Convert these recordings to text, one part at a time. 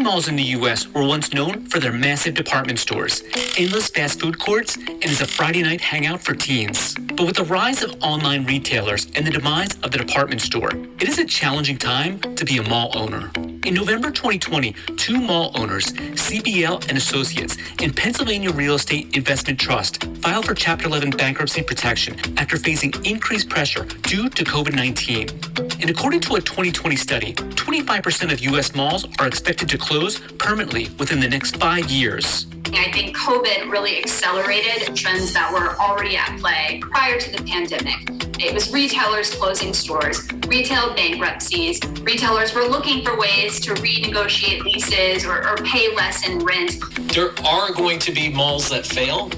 malls in the U.S. were once known for their massive department stores, endless fast food courts, and as a Friday night hangout for teens. But with the rise of online retailers and the demise of the department store, it is a challenging time to be a mall owner. In November 2020, two mall owners, CBL and Associates, and Pennsylvania Real Estate Investment Trust filed for Chapter 11 bankruptcy protection after facing increased pressure due to COVID-19. And according to a 2020 study, 25% of U.S. malls are expected to close permanently within the next 5 years. I think COVID really accelerated trends that were already at play prior to the pandemic. It was retailers closing stores, retail bankruptcies. Retailers were looking for ways to renegotiate leases or pay less in rent. There are going to be malls that fail,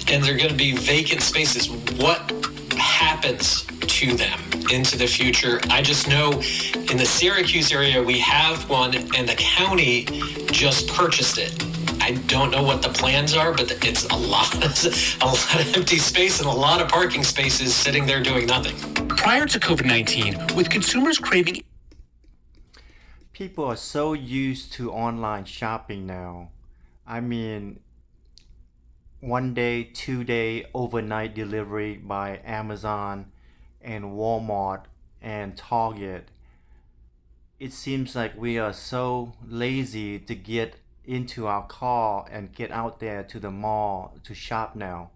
and there are going to be vacant spaces. What happens to them into the future? I just know in the Syracuse area, we have one, and the county just purchased it. I don't know what the plans are, but it's a lot of empty space and a lot of parking spaces sitting there doing nothing. Prior to COVID-19, with consumers craving... People are so used to online shopping now. I mean, 1 day, 2 day, overnight delivery by Amazon and Walmart and Target. It seems like we are so lazy to get into our car and get out there to the mall to shop now.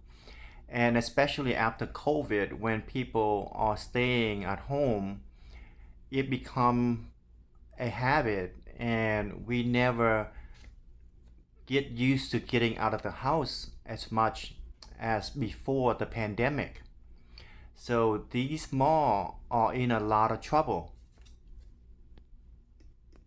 And especially after COVID, when people are staying at home, it become a habit, and we never get used to getting out of the house as much as before the pandemic. So these malls are in a lot of trouble.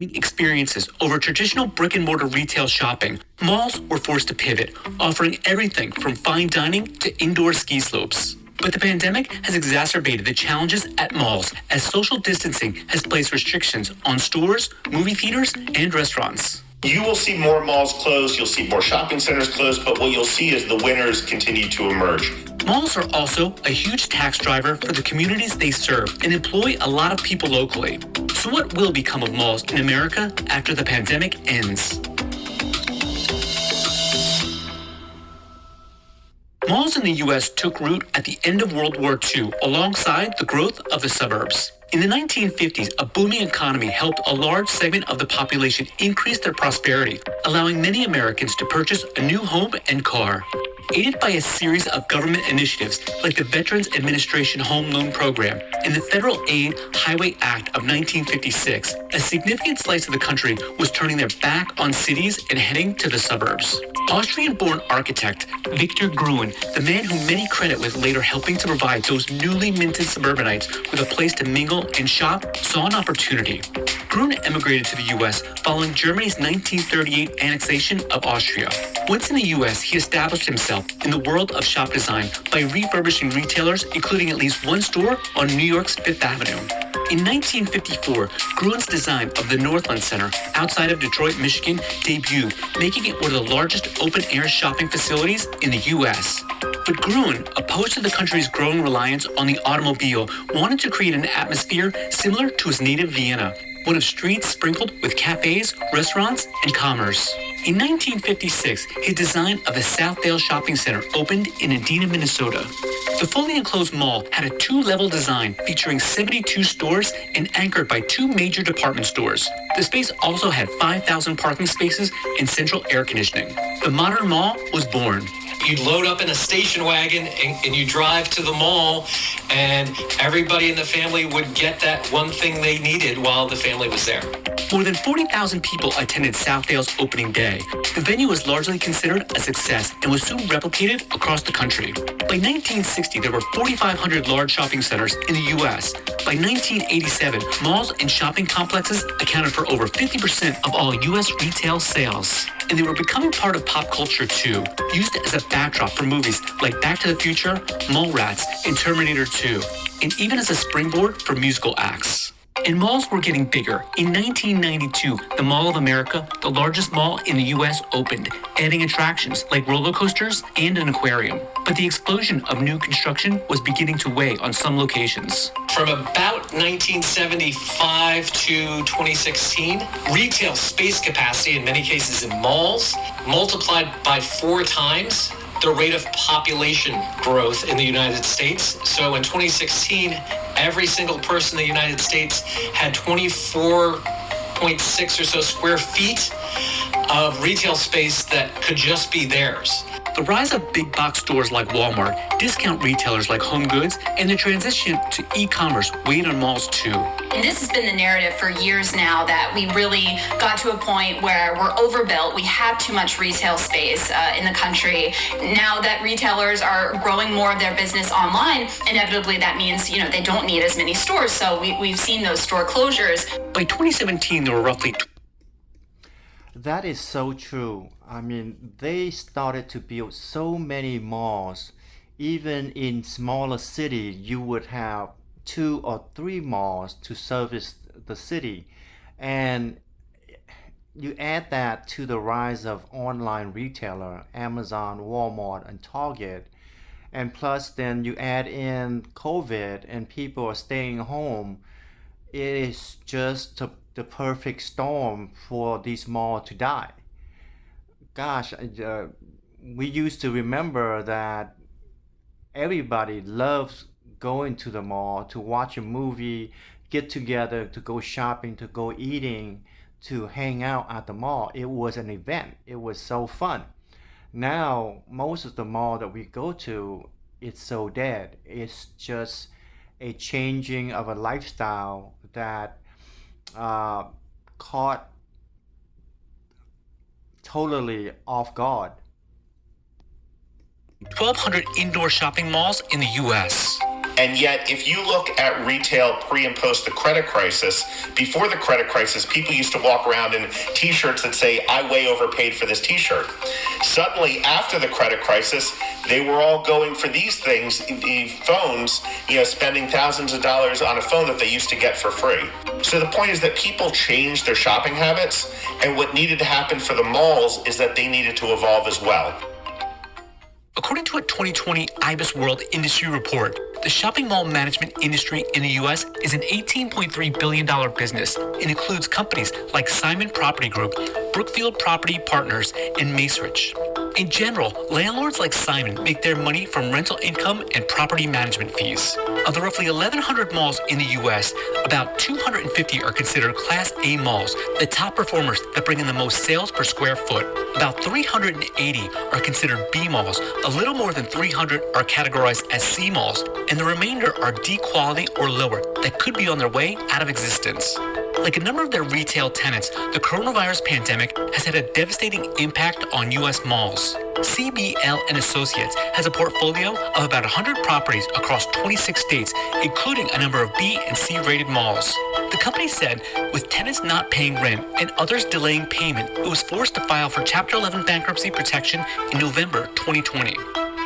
Experiences over traditional brick-and-mortar retail shopping, malls were forced to pivot, offering everything from fine dining to indoor ski slopes. But the pandemic has exacerbated the challenges at malls as social distancing has placed restrictions on stores, movie theaters, and restaurants. You will see more malls close, you'll see more shopping centers close, but what you'll see is the winners continue to emerge. Malls are also a huge tax driver for the communities they serve and employ a lot of people locally. So what will become of malls in America after the pandemic ends? Malls in the U.S. took root at the end of World War II alongside the growth of the suburbs. In the 1950s, a booming economy helped a large segment of the population increase their prosperity, allowing many Americans to purchase a new home and car. Aided by a series of government initiatives like the Veterans Administration Home Loan Program and the Federal Aid Highway Act of 1956, a significant slice of the country was turning their back on cities and heading to the suburbs. Austrian-born architect Victor Gruen, the man who many credit with later helping to provide those newly minted suburbanites with a place to mingle and shop, saw an opportunity. Gruen emigrated to the U.S. following Germany's 1938 annexation of Austria. Once in the U.S., he established himself in the world of shop design by refurbishing retailers, including at least one store on New York's Fifth Avenue. In 1954, Gruen's design of the Northland Center outside of Detroit, Michigan debuted, making it one of the largest open-air shopping facilities in the U.S. But Gruen, opposed to the country's growing reliance on the automobile, wanted to create an atmosphere similar to his native Vienna, one of streets sprinkled with cafes, restaurants, and commerce. In 1956, his design of the Southdale Shopping Center opened in Edina, Minnesota. The fully enclosed mall had a two-level design featuring 72 stores and anchored by two major department stores. The space also had 5,000 parking spaces and central air conditioning. The modern mall was born. You'd load up in a station wagon and you drive to the mall, and everybody in the family would get that one thing they needed while the family was there. More than 40,000 people attended Southdale's opening day. The venue was largely considered a success and was soon replicated across the country. By 1960, there were 4,500 large shopping centers in the U.S. By 1987, malls and shopping complexes accounted for over 50% of all U.S. retail sales. And they were becoming part of pop culture too, used as a backdrop for movies like Back to the Future, Mallrats, and Terminator 2, and even as a springboard for musical acts. And malls were getting bigger. In 1992, the Mall of America, the largest mall in the U.S., opened, adding attractions like roller coasters and an aquarium. But the explosion of new construction was beginning to weigh on some locations. From about 1975 to 2016, retail space capacity, in many cases in malls, multiplied by 4 times the rate of population growth in the United States. So in 2016, every single person in the United States had 24.6 or so square feet of retail space that could just be theirs. The rise of big box stores like Walmart, discount retailers like Home Goods, and the transition to e-commerce weighed on malls too. And this has been the narrative for years now, that we really got to a point where we're overbuilt. We have too much retail space in the country. Now that retailers are growing more of their business online, inevitably that means, they don't need as many stores. So we've seen those store closures. By 2017, there were roughly That is so true. I mean, they started to build so many malls. Even in smaller cities, you would have 2 or 3 malls to service the city. And you add that to the rise of online retailer, Amazon, Walmart, and Target. And plus then you add in COVID and people are staying home. It is just the perfect storm for these malls to die. Gosh, we used to remember that everybody loves going to the mall to watch a movie, get together, to go shopping, to go eating, to hang out at the mall. It was an event. It was so fun. Now, most of the mall that we go to, it's so dead. It's just a changing of a lifestyle that caught totally off guard. 1,200 indoor shopping malls in the U.S. And yet, if you look at retail pre and post the credit crisis, before the credit crisis, people used to walk around in t-shirts that say, I way overpaid for this t-shirt. Suddenly, after the credit crisis, they were all going for these things, the phones, spending thousands of dollars on a phone that they used to get for free. So the point is that people changed their shopping habits, and what needed to happen for the malls is that they needed to evolve as well. According to a 2020 IBIS World Industry Report, the shopping mall management industry in the U.S. is an $18.3 billion business and includes companies like Simon Property Group, Brookfield Property Partners, and Macerich. In general, landlords like Simon make their money from rental income and property management fees. Of the roughly 1,100 malls in the U.S., about 250 are considered Class A malls, the top performers that bring in the most sales per square foot. About 380 are considered B malls, a little more than 300 are categorized as C malls, and the remainder are D quality or lower that could be on their way out of existence. Like a number of their retail tenants, the coronavirus pandemic has had a devastating impact on U.S. malls. CBL & Associates has a portfolio of about 100 properties across 26 states, including a number of B and C rated malls. The company said with tenants not paying rent and others delaying payment, it was forced to file for Chapter 11 bankruptcy protection in November 2020.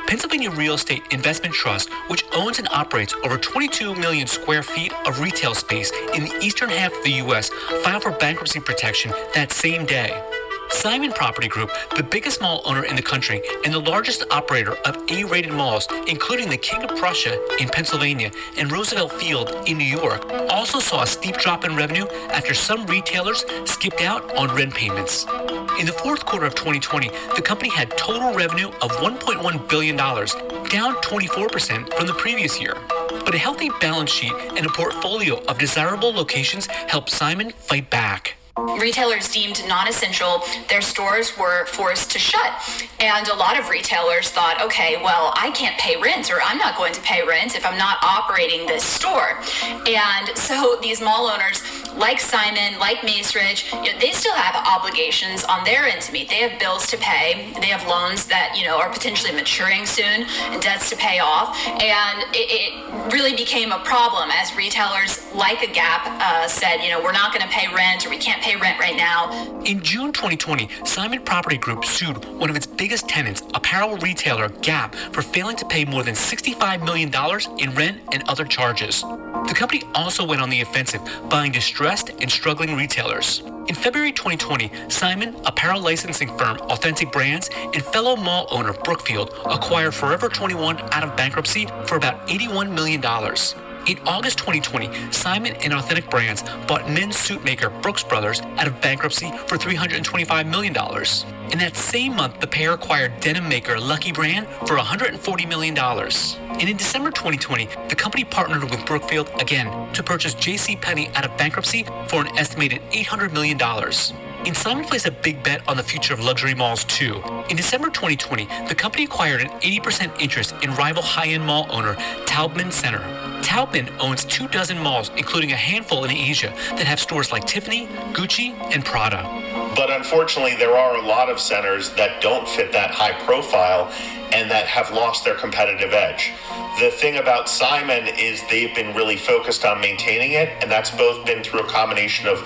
Pennsylvania Real Estate Investment Trust, which owns and operates over 22 million square feet of retail space in the eastern half of the U.S., filed for bankruptcy protection that same day. Simon Property Group, the biggest mall owner in the country and the largest operator of A-rated malls, including the King of Prussia in Pennsylvania and Roosevelt Field in New York, also saw a steep drop in revenue after some retailers skipped out on rent payments. In the fourth quarter of 2020, the company had total revenue of $1.1 billion, down 24% from the previous year. But a healthy balance sheet and a portfolio of desirable locations helped Simon fight back. Retailers deemed non-essential, their stores were forced to shut. And a lot of retailers thought, okay, well, I can't pay rent, or I'm not going to pay rent if I'm not operating this store. And so these mall owners, like Simon, like Macerich, they still have obligations on their end to meet. They have bills to pay. They have loans that, are potentially maturing soon, and debts to pay off. And it really became a problem as retailers like a Gap said, we're not going to pay rent, or we can't pay rent right now. In June 2020, Simon Property Group sued one of its biggest tenants, apparel retailer Gap, for failing to pay more than $65 million in rent and other charges. The company also went on the offensive, buying distressed and struggling retailers. In February 2020, Simon, apparel licensing firm Authentic Brands, and fellow mall owner Brookfield acquired Forever 21 out of bankruptcy for about $81 million. In August 2020, Simon and Authentic Brands bought men's suit maker Brooks Brothers out of bankruptcy for $325 million. In that same month, the pair acquired denim maker Lucky Brand for $140 million. And in December 2020, the company partnered with Brookfield again to purchase JCPenney out of bankruptcy for an estimated $800 million. And Simon placed a big bet on the future of luxury malls too. In December 2020, the company acquired an 80% interest in rival high-end mall owner Taubman Center. Taubman owns 24 malls, including a handful in Asia, that have stores like Tiffany, Gucci, and Prada. But unfortunately, there are a lot of centers that don't fit that high profile and that have lost their competitive edge. The thing about Simon is they've been really focused on maintaining it, and that's both been through a combination of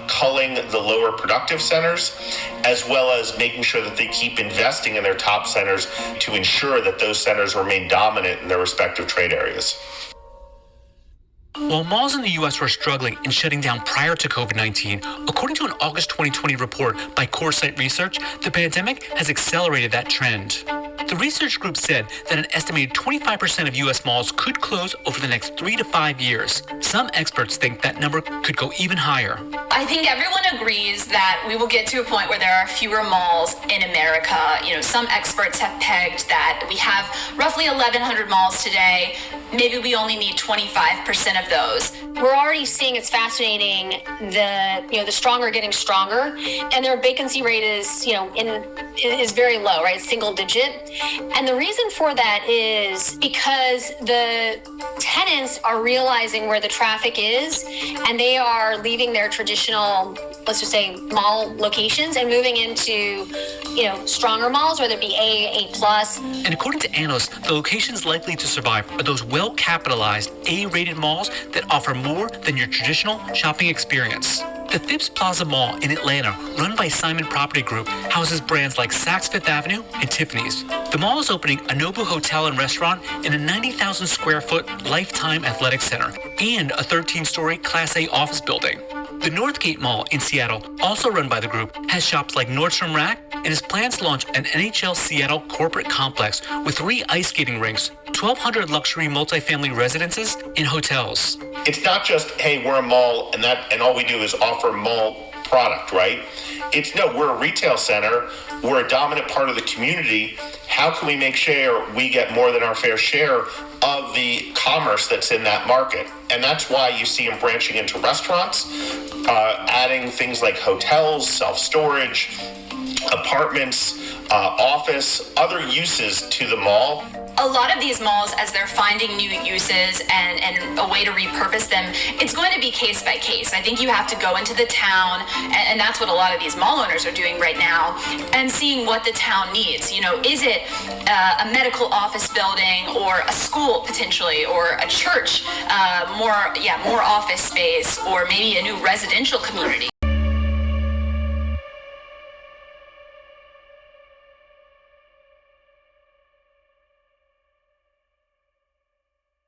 culling the lower productive centers, as well as making sure that they keep investing in their top centers to ensure that those centers remain dominant in their respective trade areas. While malls in the U.S. were struggling and shutting down prior to COVID-19, according to an August 2020 report by CoreSite Research, the pandemic has accelerated that trend. The research group said that an estimated 25% of U.S. malls could close over the next 3 to 5 years. Some experts think that number could go even higher. I think everyone agrees that we will get to a point where there are fewer malls in America. Some experts have pegged that we have roughly 1,100 malls today. Maybe we only need 25% of those. We're already seeing, it's fascinating, the strong are getting stronger, and their vacancy rate is very low, right? It's single digit. And the reason for that is because the tenants are realizing where the traffic is, and they are leaving their traditional, let's just say, mall locations and moving into, stronger malls, whether it be A+. And according to analysts, the locations likely to survive are those well-capitalized A-rated malls that offer more than your traditional shopping experience. The Phipps Plaza Mall in Atlanta, run by Simon Property Group, houses brands like Saks Fifth Avenue and Tiffany's. The mall is opening a Nobu hotel and restaurant in a 90,000 square foot Lifetime Athletic Center and a 13-story Class A office building. The Northgate Mall in Seattle, also run by the group, has shops like Nordstrom Rack and has plans to launch an NHL Seattle corporate complex with 3 ice skating rinks, 1,200 luxury multifamily residences, and hotels. It's not just, hey, we're a mall and all we do is offer mall product, right? We're a retail center. We're a dominant part of the community. How can we make sure we get more than our fair share of the commerce that's in that market? And that's why you see them branching into restaurants, adding things like hotels, self-storage, apartments, office, other uses to the mall. A lot of these malls, as they're finding new uses and a way to repurpose them, it's going to be case by case. I think you have to go into the town, and that's what a lot of these mall owners are doing right now, and seeing what the town needs. Is it a medical office building, or a school potentially, or a church, more office space, or maybe a new residential community?